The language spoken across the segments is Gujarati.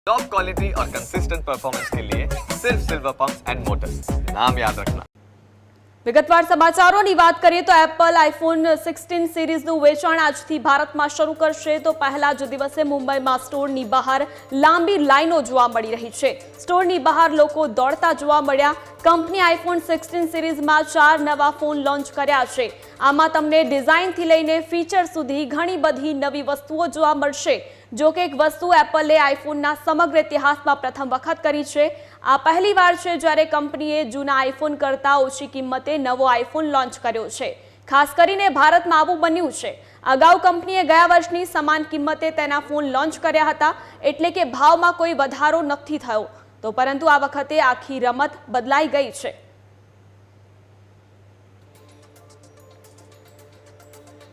टॉप क्वालिटी और कंसिस्टेंट परफॉर्मेंस के लिए सिर्फ सिल्वर पंप्स एंड मोटर्स, नाम याद रखना। વિગતવાર સમાચારોની વાત કરીએ તો એપલ આઈફોન 16 સિરીઝનું વેચાણ આજથી ભારતમાં શરૂ કરશે તો પહેલા જ દિવસે મુંબઈમાં સ્ટોરની બહાર લાંબી લાઈનો જોવા મળી રહી છે। સ્ટોરની બહાર લોકો દોડતા જોવા મળ્યા। કંપની આઈફોન 16 સિરીઝમાં 4 નવા ફોન લોન્ચ કર્યા છે। આમાં તમને ડિઝાઇનથી લઈને ફીચર સુધી ઘણી બધી નવી વસ્તુઓ જોવા મળશે। જો કે એક વસ્તુ એપલે આઈફોનના સમગ્ર ઇતિહાસમાં પ્રથમ વખત કરી છે। આ પહેલીવાર છે જ્યારે કંપનીએ જૂના આઈફોન કરતાં ઓછી કિંમતે નવો આઈફોન લોન્ચ કર્યો છે। ખાસ કરીને ભારતમાં આવું બન્યું છે। અગાઉ કંપનીએ ગયા વર્ષની સમાન કિંમતે તેના ફોન લોન્ચ કર્યા હતા, એટલે કે ભાવમાં કોઈ વધારો નથી થયો, તો પરંતુ આ વખતે આખી રમત બદલાઈ ગઈ છે।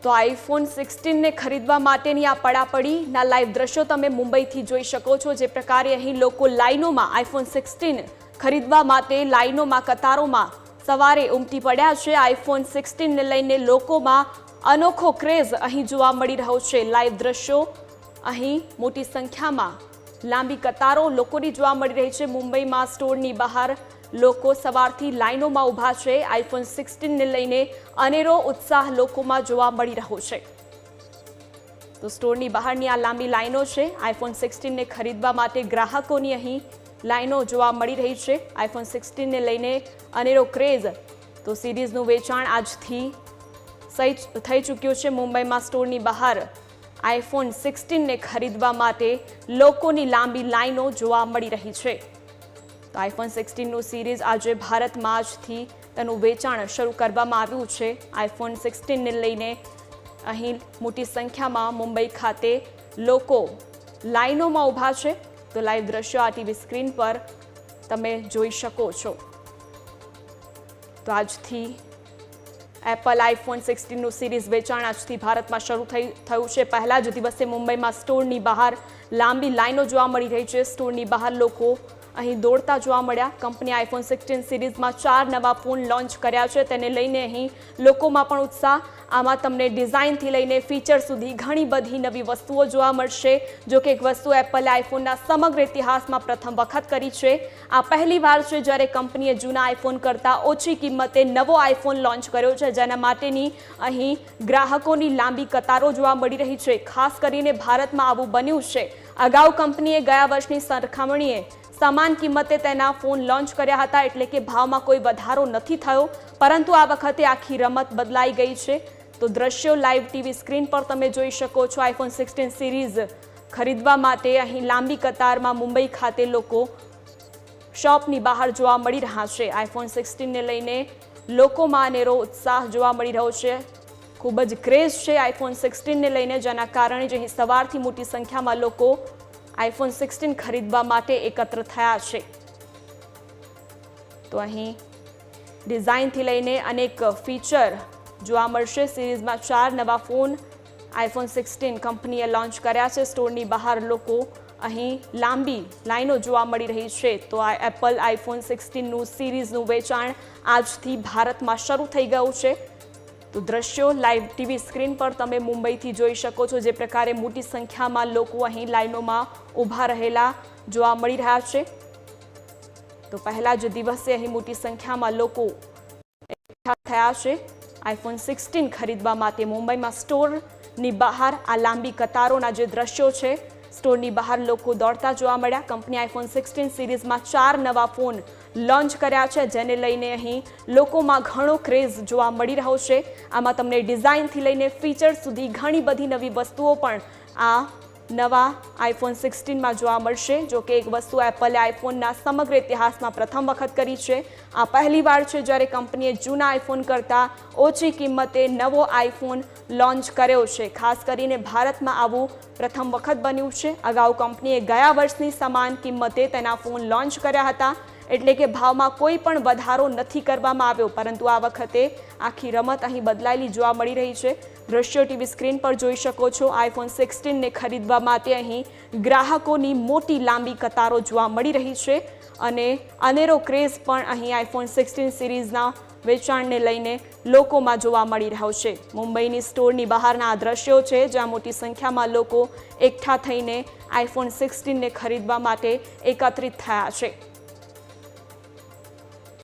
તો આઈફોન 16 ને ખરીદવા માટેની આ પડાપડીના લાઈવ દ્રશ્યો તમે મુંબઈથી જોઈ શકો છો। જે પ્રકારે અહીં લોકો લાઈનોમાં આઈફોન 16 ખરીદવા માટે લાઈનોમાં કતારોમાં સવારે ઉમટી પડ્યા છે। આઈફોન 16 ને લઈને લોકોમાં અનોખો ક્રેઝ અહીં જોવા મળી રહ્યો છે। લાઈવ દ્રશ્યો અહીં મોટી સંખ્યામાં લાંબી કતારો લોકોની જોવા મળી રહી છે। મુંબઈમાં સ્ટોરની બહાર લોકો સવારથી લાઈનોમાં ઊભા છે। આઈફોન 16 ને લઈને અનેરો ઉત્સાહ લોકોમાં જોવા મળી રહ્યો છે। તો સ્ટોરની બહારની આ લાંબી લાઈનો છે। આઈફોન 16 ને ખરીદવા માટે ગ્રાહકોની અહીં લાઈનો જોવા મળી રહી છે। આઈફોન 16 ને લઈને અનેરો ક્રેઝ। તો સિરીઝનું વેચાણ આજથી થઈ ચૂક્યું છે। મુંબઈમાં સ્ટોરની બહાર આઈફોન 16 ને ખરીદવા માટે લોકોની લાંબી લાઈનો જોવા મળી રહી છે। તો આઈફોન 16નું સિરીઝ આજે ભારતમાં આજથી તેનું વેચાણ શરૂ કરવામાં આવ્યું છે। આઈફોન 16 ને લઈને અહીં મોટી સંખ્યામાં મુંબઈ ખાતે લોકો લાઈનોમાં ઊભા છે। તો લાઈવ દ્રશ્યો આ ટીવી સ્ક્રીન પર તમે જોઈ શકો છો। તો આજથી એપલ આઈફોન 16નું સિરીઝ વેચાણ આજથી ભારતમાં શરૂ થયું છે। પહેલા જ દિવસે મુંબઈમાં સ્ટોરની બહાર લાંબી લાઈનો જોવા મળી રહી છે। સ્ટોરની બહાર લોકો અહીં દોડતા જોવા મળ્યા। કંપની આઈફોન 16 સિરીઝમાં 4 નવા ફોન લોન્ચ કર્યા છે, તેને લઈને અહીં લોકોમાં પણ ઉત્સાહ। આમાં તમને ડિઝાઇનથી લઈને ફીચર સુધી ઘણી બધી નવી વસ્તુઓ જોવા મળશે। જો કે એક વસ્તુ એપલે આઈફોનના સમગ્ર ઇતિહાસમાં પ્રથમ વખત કરી છે। આ પહેલીવાર છે જ્યારે કંપનીએ જૂના આઈફોન કરતાં ઓછી કિંમતે નવો આઈફોન લોન્ચ કર્યો છે, જેના માટેની અહીં ગ્રાહકોની લાંબી કતારો જોવા મળી રહી છે। ખાસ કરીને ભારતમાં આવું બન્યું છે। અગાઉ કંપનીએ ગયા વર્ષની સરખામણીએ સમાન કિંમતે તેના ફોન લોન્ચ કર્યા હતા, એટલે કે ભાવમાં કોઈ વધારો નથી થયો, પરંતુ આ વખતે આખી રમત બદલાઈ ગઈ છે। તો દ્રશ્યો લાઈવ ટીવી સ્ક્રીન પર તમે જોઈ શકો છો। આઈફોન 16 સિરીઝ ખરીદવા માટે અહીં લાંબી કતારમાં મુંબઈ ખાતે લોકો શોપની બહાર જોવા મળી રહ્યા છે। આઈફોન 16 ને લઈને લોકોમાં અનેરો ઉત્સાહ જોવા મળી રહ્યો છે। ખૂબ જ ક્રેઝ છે આઈફોન 16 ને લઈને, જેના કારણે જ અહીં સવારથી મોટી સંખ્યામાં લોકો આઈફોન 16 ખરીદવા માટે એકત્ર થયા છે। તો અહીં ડિઝાઇનથી લઈને અનેક ફીચર જોવા મળશે। સિરીઝમાં 4 નવા ફોન આઈફોન 16 કંપનીએ લોન્ચ કર્યા છે। સ્ટોરની બહાર લોકો અહીં લાંબી લાઈનો જોવા મળી રહી છે। તો આ એપલ આઈફોન 16નું સિરીઝનું વેચાણ આજથી ભારતમાં શરૂ થઈ ગયું છે। તો દ્રશ્યો લાઈવ ટીવી સ્ક્રીન પર તમે મુંબઈથી જોઈ શકો છો। જે પ્રકારે મોટી સંખ્યામાં લોકો અહીં લાઈનોમાં ઊભા રહેલા જોવા મળી રહ્યા છે। તો પહેલા જ દિવસે અહીં મોટી સંખ્યામાં લોકો એકઠા થયા છે આઈફોન 16 ખરીદવા માટે। મુંબઈમાં સ્ટોરની બહાર આ લાંબી કતારોના જે દ્રશ્યો છે, સ્ટોરની બહાર લોકો દોડતા જોવા મળ્યા। કંપની આઈફોન 16 સિરીઝમાં 4 નવા ફોન લોન્ચ કર્યા છે, જેને લઈને અહીં લોકોમાં ઘણો ક્રેઝ જોવા મળી રહ્યો છે। આમાં તમને ડિઝાઇનથી લઈને ફીચર સુધી ઘણી બધી નવી વસ્તુઓ પણ આ નવા આઈફોન 16માં જોવા મળશે। જો કે એક વસ્તુ એપલે આઈફોનના સમગ્ર ઇતિહાસમાં પ્રથમ વખત કરી છે। આ પહેલીવાર છે જ્યારે કંપનીએ જૂના આઈફોન કરતાં ઓછી કિંમતે નવો આઈફોન લોન્ચ કર્યો છે। ખાસ કરીને ભારતમાં આવું પ્રથમ વખત બન્યું છે। અગાઉ કંપનીએ ગયા વર્ષની સમાન કિંમતે તેના ફોન લોન્ચ કર્યા હતા, એટલે કે ભાવમાં કોઈ પણ વધારો નથી કરવામાં આવ્યો, પરંતુ આ વખતે આખી રમત અહીં બદલાયેલી જોવા મળી રહી છે। દ્રશ્યો ટીવી સ્ક્રીન પર જોઈ શકો છો। આઈફોન 16 ને ખરીદવા માટે અહીં ગ્રાહકોની મોટી લાંબી કતારો જોવા મળી રહી છે અને અનેરો ક્રેઝ પણ અહીં આઈફોન 16 સિરીઝના વેચાણને લઈને લોકોમાં જોવા મળી રહ્યો છે। મુંબઈની સ્ટોરની બહારના આ દ્રશ્યો છે, જ્યાં મોટી સંખ્યામાં લોકો એકઠા થઈને આઈફોન 16ને ખરીદવા માટે એકત્રિત થયા છે।